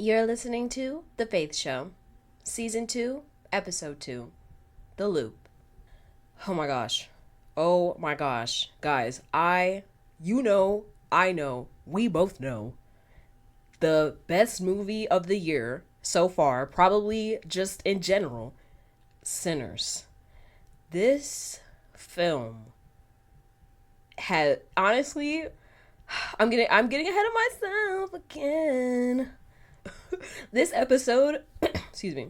You're listening to The Faith Show, Season 2, Episode 2, The Loop. Oh my gosh. Oh my gosh. Guys, I know, we both know the best movie of the year so far, probably just in general, Sinners. This film had, honestly, I'm getting ahead of myself again. This episode, excuse me,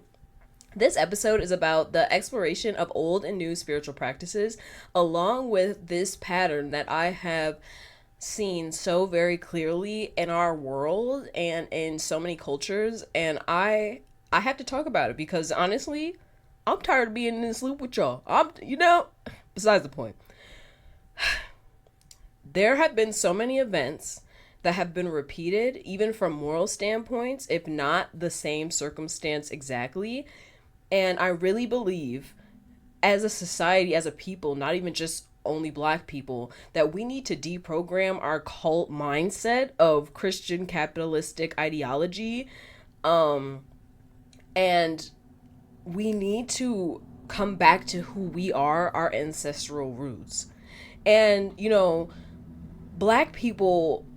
this episode is about the exploration of old and new spiritual practices, along with this pattern that I have seen so very clearly in our world and in so many cultures. And I have to talk about it because honestly, I'm tired of being in this loop with y'all. Besides the point. There have been so many events that have been repeated, even from moral standpoints, if not the same circumstance exactly. And I really believe, as a society, as a people, not even just only black people, that we need to deprogram our cult mindset of Christian capitalistic ideology. And we need to come back to who we are, our ancestral roots. And, black people,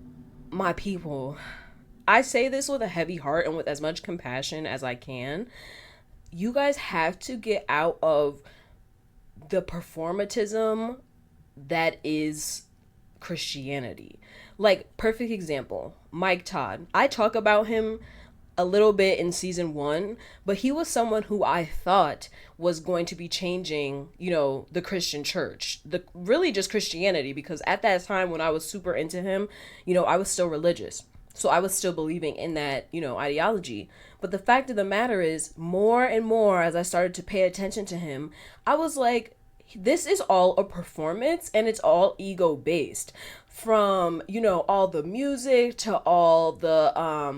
my people, I say this with a heavy heart and with as much compassion as I can. You guys have to get out of the performatism that is Christianity. Like, perfect example, Mike Todd. I talk about him a little bit in season 1, but he was someone who I thought was going to be changing, the Christian church, the really just Christianity, because at that time when I was super into him, I was still religious. So I was still believing in that, ideology. But the fact of the matter is, more and more as I started to pay attention to him, I was like, this is all a performance and it's all ego based. From, all the music to all the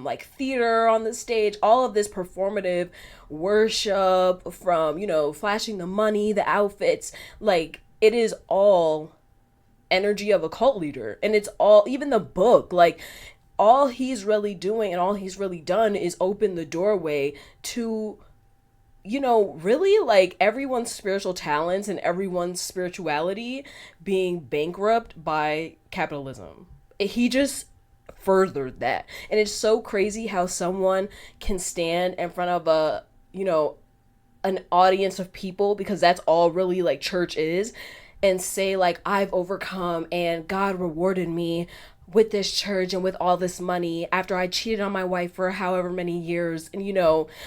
like theater on the stage, all of this performative worship, from, flashing the money, the outfits, like it is all energy of a cult leader. And it's all, even the book, like all he's really doing and all he's really done is open the doorway to, really like everyone's spiritual talents and everyone's spirituality being bankrupt by capitalism. He just furthered that. And it's so crazy how someone can stand in front of an audience of people, because that's all really like church is, and say like, I've overcome and God rewarded me with this church and with all this money after I cheated on my wife for however many years. And,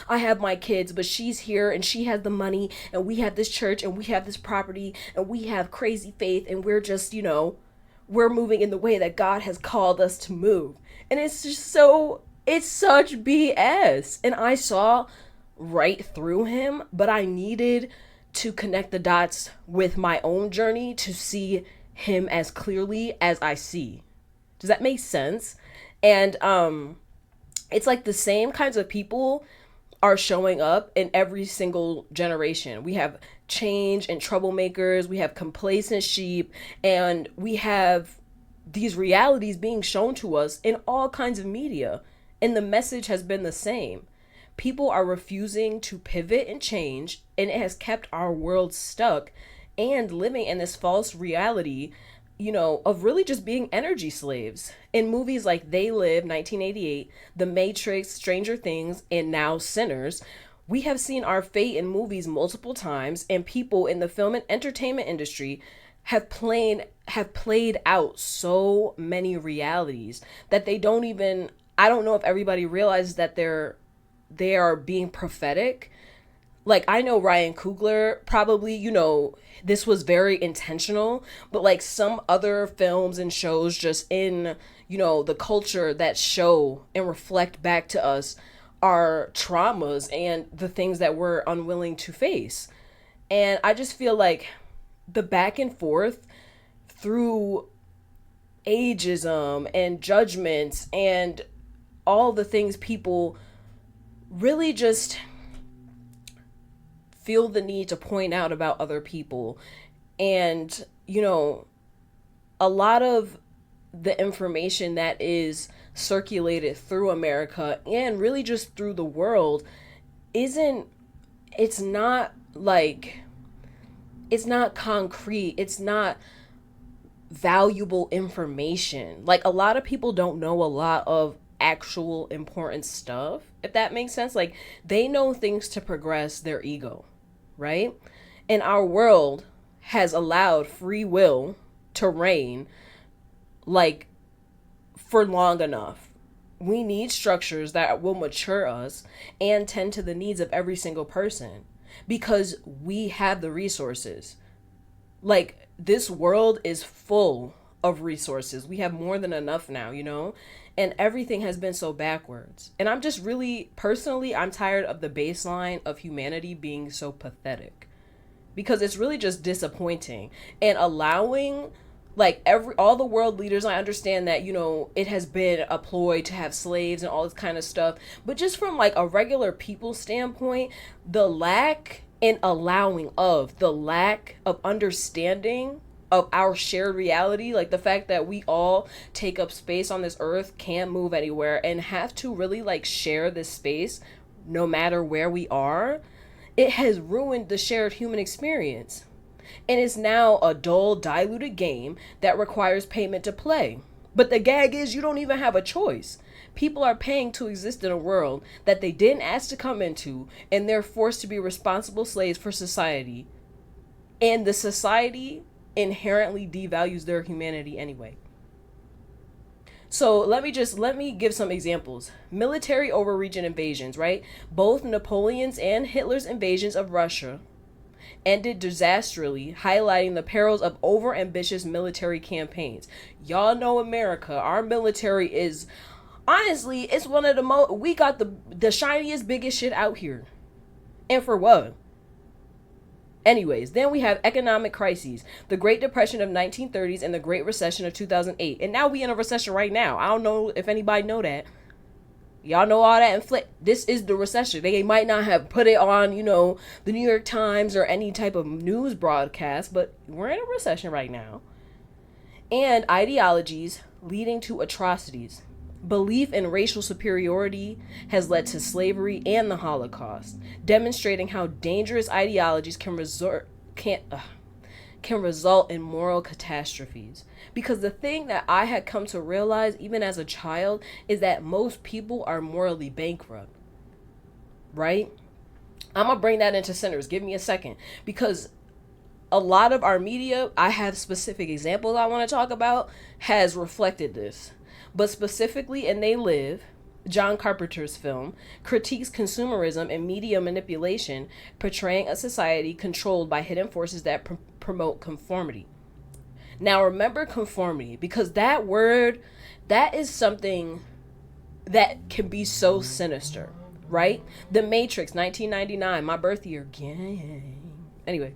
I have my kids, but she's here and she has the money and we have this church and we have this property and we have crazy faith and we're just, we're moving in the way that God has called us to move. And it's just it's such BS. And I saw right through him, but I needed to connect the dots with my own journey to see him as clearly as I see. Does that make sense? And it's like the same kinds of people are showing up in every single generation. We have change and troublemakers, we have complacent sheep, and we have these realities being shown to us in all kinds of media. And the message has been the same. People are refusing to pivot and change, and it has kept our world stuck and living in this false reality, of really just being energy slaves. In movies like They Live, 1988, The Matrix, Stranger Things, and now Sinners, we have seen our fate in movies multiple times, and people in the film and entertainment industry have played out so many realities that they don't even, I don't know if everybody realizes that they are being prophetic. Like, I know Ryan Coogler probably, this was very intentional, but like some other films and shows just in, the culture that show and reflect back to us our traumas and the things that we're unwilling to face. And I just feel like the back and forth through ageism and judgments and all the things people really just feel the need to point out about other people. And, a lot of the information that is circulated through America and really just through the world isn't, it's not like, it's not concrete, it's not valuable information. Like, a lot of people don't know a lot of actual important stuff, if that makes sense. Like, they know things to progress their ego, right? And our world has allowed free will to reign, like, for long enough. We need structures that will mature us and tend to the needs of every single person because we have the resources. Like, this world is full of resources. We have more than enough now, you know? And everything has been so backwards. And I'm just really, personally, I'm tired of the baseline of humanity being so pathetic. Because it's really just disappointing. And allowing, like, all the world leaders, I understand that, you know, it has been a ploy to have slaves and all this kind of stuff. But just from, like, a regular people standpoint, the lack the lack of understanding of our shared reality, like the fact that we all take up space on this earth, can't move anywhere, and have to really, like, share this space no matter where we are, it has ruined the shared human experience. And it's now a dull, diluted game that requires payment to play. But the gag is, you don't even have a choice. People are paying to exist in a world that they didn't ask to come into, and they're forced to be responsible slaves for society. And the society inherently devalues their humanity anyway. So let me give some examples. Military overreach invasions, right? Both Napoleon's and Hitler's invasions of Russia ended disastrously, highlighting the perils of overambitious military campaigns. Y'all know America, our military is, honestly, it's one of the most, we got the shiniest, biggest shit out here. And for what? Anyways, then we have economic crises, the Great Depression of 1930s and the Great Recession of 2008. And now we in a recession right now. I don't know if anybody know that. Y'all know all that this is the recession. They might not have put it on, you know, the New York Times or any type of news broadcast, but we're in a recession right now. And ideologies leading to atrocities. Belief in racial superiority has led to slavery and the Holocaust, demonstrating how dangerous ideologies can result in moral catastrophes. Because the thing that I had come to realize, even as a child, is that most people are morally bankrupt. Right? I'm going to bring that into centers. Give me a second. Because a lot of our media, I have specific examples I want to talk about, has reflected this. But specifically in They Live, John Carpenter's film, critiques consumerism and media manipulation, portraying a society controlled by hidden forces that promote conformity. Now remember conformity, because that word, that is something that can be so sinister, right? The Matrix, 1999, my birth year. Gang. Anyway,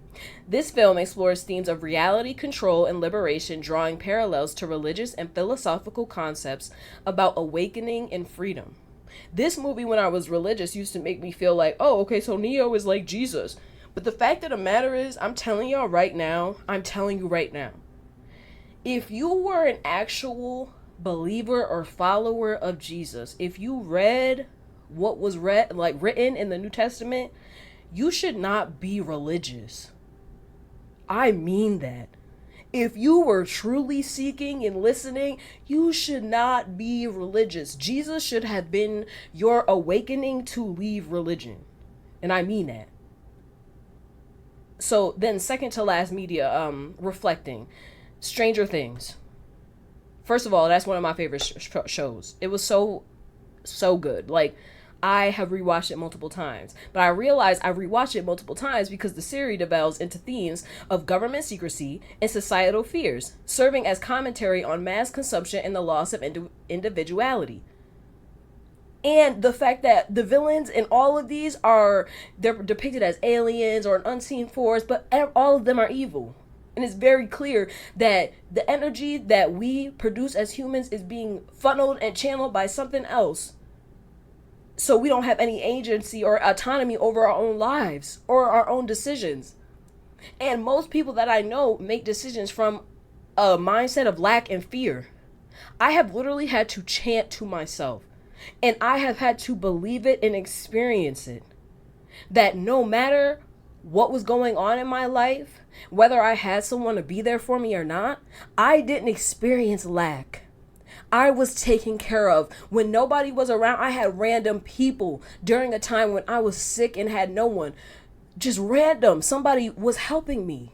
this film explores themes of reality, control, and liberation, drawing parallels to religious and philosophical concepts about awakening and freedom. This movie, when I was religious, used to make me feel like, oh, okay, so Neo is like Jesus. But the fact of the matter is, I'm telling you right now, if you were an actual believer or follower of Jesus, if you read what was written in the New Testament, you should not be religious. I mean that. If you were truly seeking and listening, you should not be religious. Jesus should have been your awakening to leave religion. And I mean that. So then, second to last media, reflecting. Stranger Things. First of all, that's one of my favorite shows. It was so good. Like, I have rewatched it multiple times, but I realized I rewatched it multiple times because the series delves into themes of government secrecy and societal fears, serving as commentary on mass consumption and the loss of individuality. And the fact that the villains in all of these they're depicted as aliens or an unseen force, but all of them are evil. And it's very clear that the energy that we produce as humans is being funneled and channeled by something else. So we don't have any agency or autonomy over our own lives or our own decisions. And most people that I know make decisions from a mindset of lack and fear. I have literally had to chant to myself, and I have had to believe it and experience it, that no matter what was going on in my life, whether I had someone to be there for me or not, I didn't experience lack. I was taken care of. When nobody was around, I had random people during a time when I was sick and had no one. Just random. Somebody was helping me.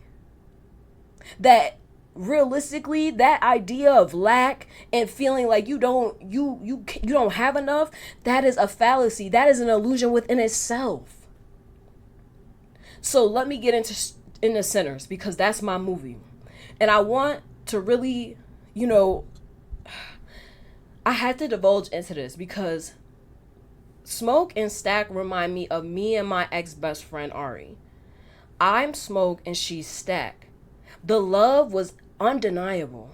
That realistically, that idea of lack and feeling like you don't have enough, that is a fallacy. That is an illusion within itself. So let me get into Sinners, because that's my movie. And I want to really, you know, I had to divulge into this because Smoke and Stack remind me of me and my ex best friend Ari. I'm Smoke and she's Stack. The love was undeniable.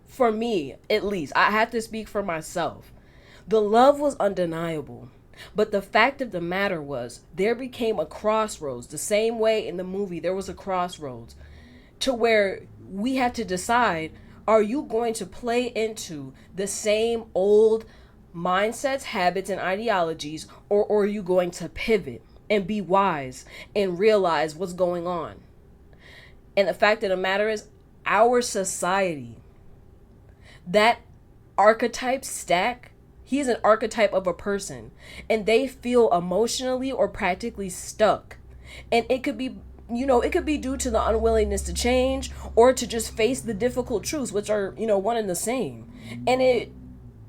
For me, at least. I have to speak for myself. The love was undeniable. But the fact of the matter was, there became a crossroads. The same way in the movie, there was a crossroads to where we had to decide, are you going to play into the same old mindsets, habits, and ideologies, or are you going to pivot and be wise and realize what's going on? And the fact of the matter is, our society, that archetype Stack, he is an archetype of a person, and they feel emotionally or practically stuck. And it could be, it could be due to the unwillingness to change or to just face the difficult truths, which are, one and the same. And it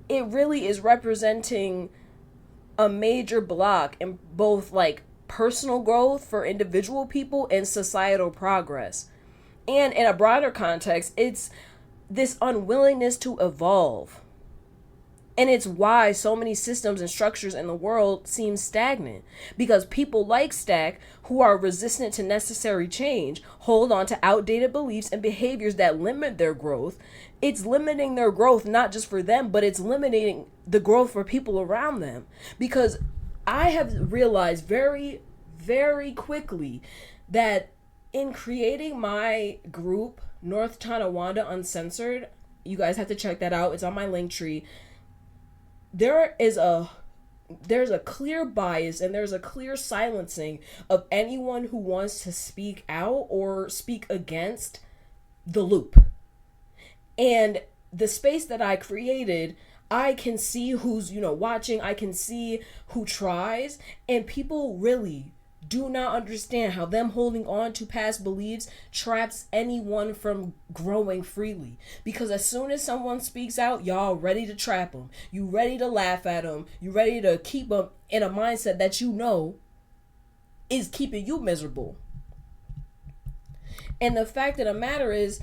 really is representing a major block in both like personal growth for individual people and societal progress. And in a broader context, it's this unwillingness to evolve. And it's why so many systems and structures in the world seem stagnant. Because people like Stack, who are resistant to necessary change, hold on to outdated beliefs and behaviors that limit their growth. It's limiting their growth not just for them, but it's limiting the growth for people around them. Because I have realized very, very quickly that in creating my group, North Tonawanda Uncensored, you guys have to check that out. It's on my link tree. There's a clear bias and there's a clear silencing of anyone who wants to speak out or speak against the loop. And the space that I created, I can see who's, watching. I can see who tries, and people really do not understand how them holding on to past beliefs traps anyone from growing freely. Because as soon as someone speaks out, y'all ready to trap them. You ready to laugh at them. You ready to keep them in a mindset that is keeping you miserable. And the fact of the matter is,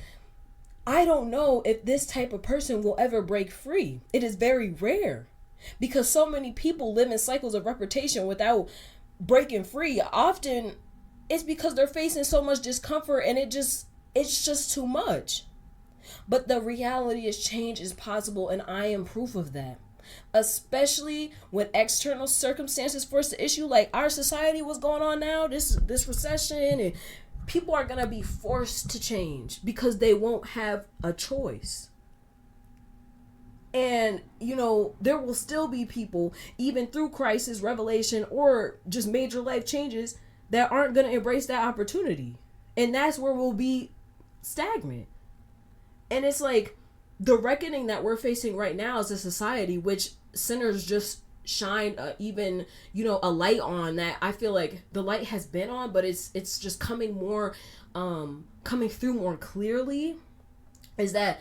I don't know if this type of person will ever break free. It is very rare. Because so many people live in cycles of repetition without breaking free. Often it's because they're facing so much discomfort and it's just too much. But the reality is change is possible, and I am proof of that. Especially when external circumstances force the issue, like our society, what's going on now, this recession, and people are gonna be forced to change because they won't have a choice. And, there will still be people, even through crisis, revelation, or just major life changes, that aren't going to embrace that opportunity. And that's where we'll be stagnant. And it's like the reckoning that we're facing right now as a society, which Sinners just shine even, a light on that. I feel like the light has been on, but it's just coming through more clearly, is that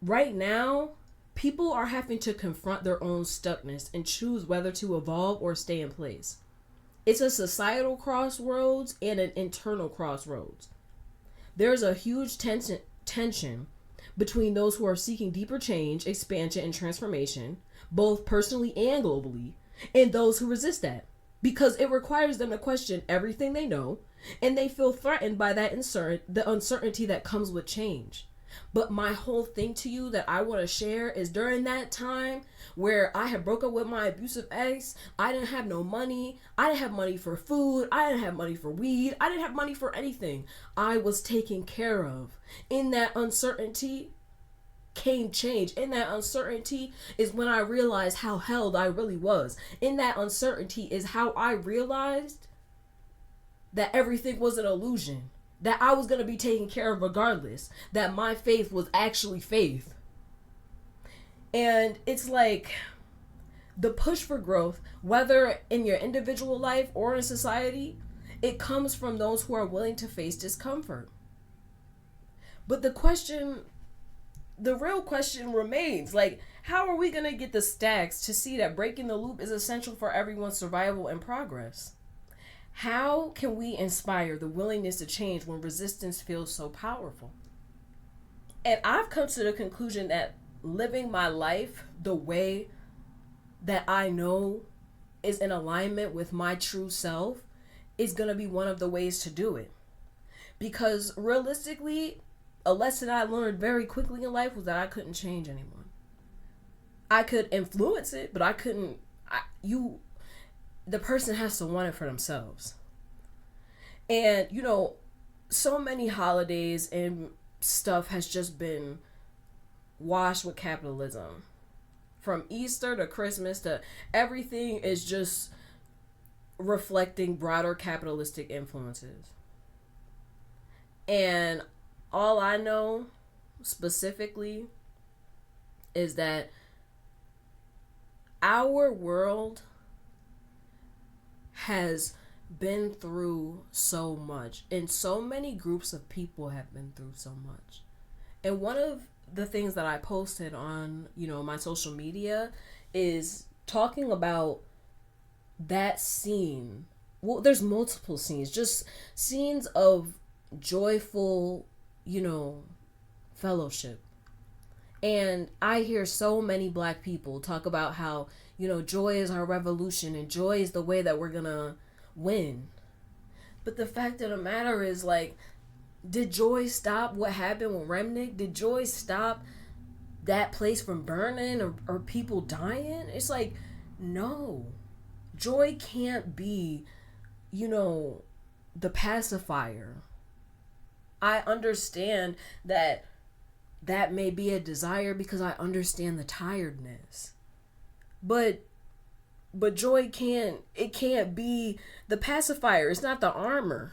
right now, people are having to confront their own stuckness and choose whether to evolve or stay in place. It's a societal crossroads and an internal crossroads. There's a huge tension between those who are seeking deeper change, expansion, and transformation, both personally and globally, and those who resist that, because it requires them to question everything they know, and they feel threatened by the uncertainty that comes with change. But my whole thing to you that I want to share is, during that time where I had broke up with my abusive ex, I didn't have no money. I didn't have money for food. I didn't have money for weed. I didn't have money for anything. I was taken care of. In that uncertainty came change. In that uncertainty is when I realized how held I really was. In that uncertainty is how I realized that everything was an illusion, that I was going to be taken care of regardless, that my faith was actually faith. And it's like the push for growth, whether in your individual life or in society, it comes from those who are willing to face discomfort. But the real question remains, like, how are we going to get the stacks to see that breaking the loop is essential for everyone's survival and progress? How can we inspire the willingness to change when resistance feels so powerful? And I've come to the conclusion that living my life the way that I know is in alignment with my true self is going to be one of the ways to do it. Because realistically, a lesson I learned very quickly in life was that I couldn't change anyone. I could influence it, but I couldn't. The person has to want it for themselves. And, so many holidays and stuff has just been washed with capitalism. From Easter to Christmas to everything is just reflecting broader capitalistic influences. And all I know specifically is that our world has been through so much, and so many groups of people have been through so much. And one of the things that I posted on, my social media is talking about that scene. Well, there's multiple scenes, just scenes of joyful, fellowship. And I hear so many Black people talk about how, joy is our revolution and joy is the way that we're gonna win. But the fact of the matter is, like, did joy stop what happened with Remnick? Did joy stop that place from burning or people dying? It's like, no. Joy can't be, the pacifier. I understand that may be a desire because I understand the tiredness. But joy can't be the pacifier. It's not the armor.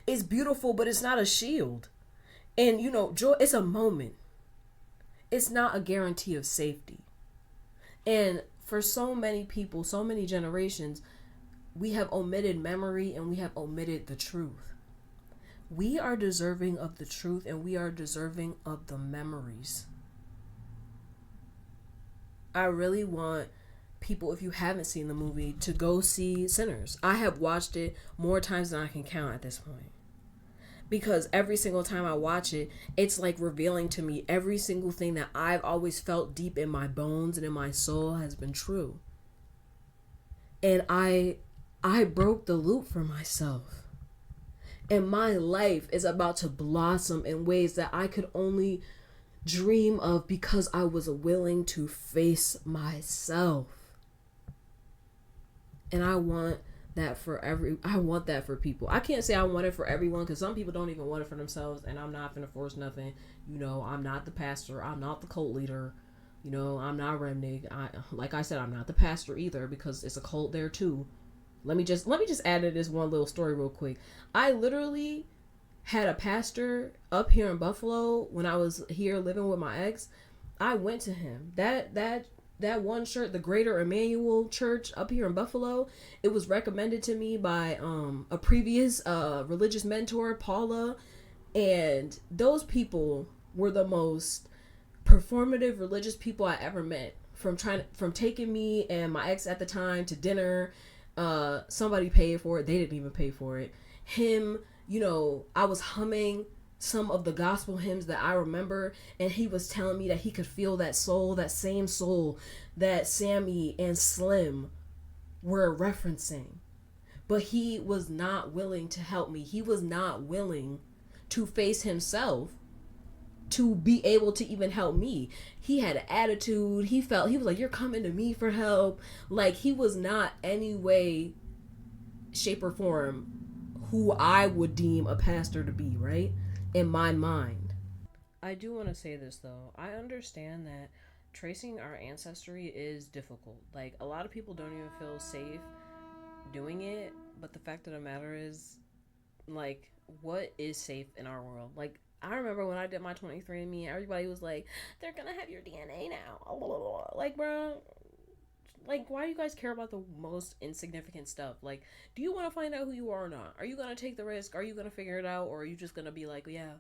It's beautiful, but it's not a shield. And joy, it's a moment. It's not a guarantee of safety. And for so many people, so many generations, we have omitted memory and we have omitted the truth. We are deserving of the truth and we are deserving of the memories. I really want people, if you haven't seen the movie, to go see Sinners. I have watched it more times than I can count at this point. Because every single time I watch it, it's like revealing to me every single thing that I've always felt deep in my bones and in my soul has been true. And I broke the loop for myself. And my life is about to blossom in ways that I could only dream of because I was willing to face myself. And I want that for people. I can't say I want it for everyone because some people don't even want it for themselves, and I'm not gonna force nothing. I'm not the pastor. I'm not the cult leader. I'm not Remnick. Like I said, I'm not the pastor either because it's a cult there too. Let me just add to this one little story real quick. I literally had a pastor up here in Buffalo when I was here living with my ex. I went to him. That one church, the Greater Emmanuel Church up here in Buffalo, it was recommended to me by a previous religious mentor, Paula, and those people were the most performative religious people I ever met. From taking me and my ex at the time to dinner, somebody paid for it. They didn't even pay for it. Him, I was humming some of the gospel hymns that I remember, and he was telling me that he could feel that soul, that same soul that Sammy and Slim were referencing. But he was not willing to help me. He was not willing to face himself to be able to even help me. He had an attitude. He was like, you're coming to me for help. Like, he was not any way, shape, or form who I would deem a pastor to be, right? In my mind. I do want to say this though. I understand that tracing our ancestry is difficult. Like, a lot of people don't even feel safe doing it, but the fact of the matter is, like, what is safe in our world? Like, I remember when I did my 23andMe, everybody was like, they're gonna have your DNA now. Like, bro, like, why do you guys care about the most insignificant stuff? Like, do you want to find out who you are or not? Are you gonna take the risk? Are you gonna figure it out? Or are you just gonna be like, yeah,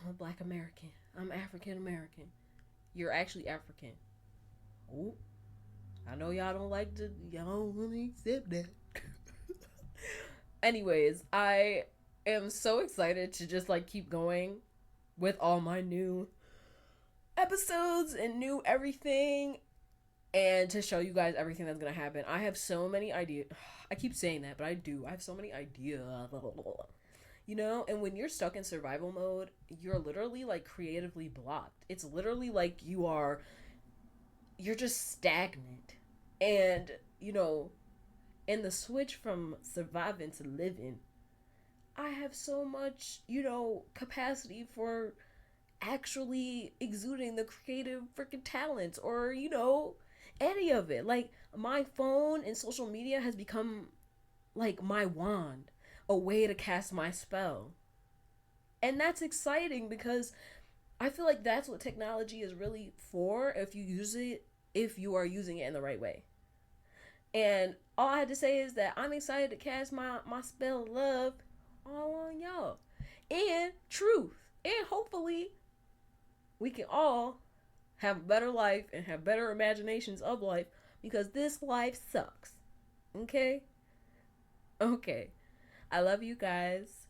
I'm a black American. I'm African American. You're actually African. Oh, I know y'all don't like to, y'all don't want to accept that. Anyways, I am so excited to just like keep going with all my new episodes and new everything, and to show you guys everything that's gonna happen. I have so many ideas. I keep saying that, but I do. I have so many ideas. You know, and when you're stuck in survival mode, you're literally like creatively blocked. It's literally like you're just stagnant. And, you know, in the switch from surviving to living, I have so much, capacity for actually exuding the creative freaking talents, or, any of it. Like, my phone and social media has become like my wand, a way to cast my spell. And that's exciting because I feel like that's what technology is really for, if you are using it in the right way. And all I had to say is that I'm excited to cast my spell of love all on y'all. And truth. And hopefully we can all have a better life and have better imaginations of life, because this life sucks. Okay? Okay. I love you guys.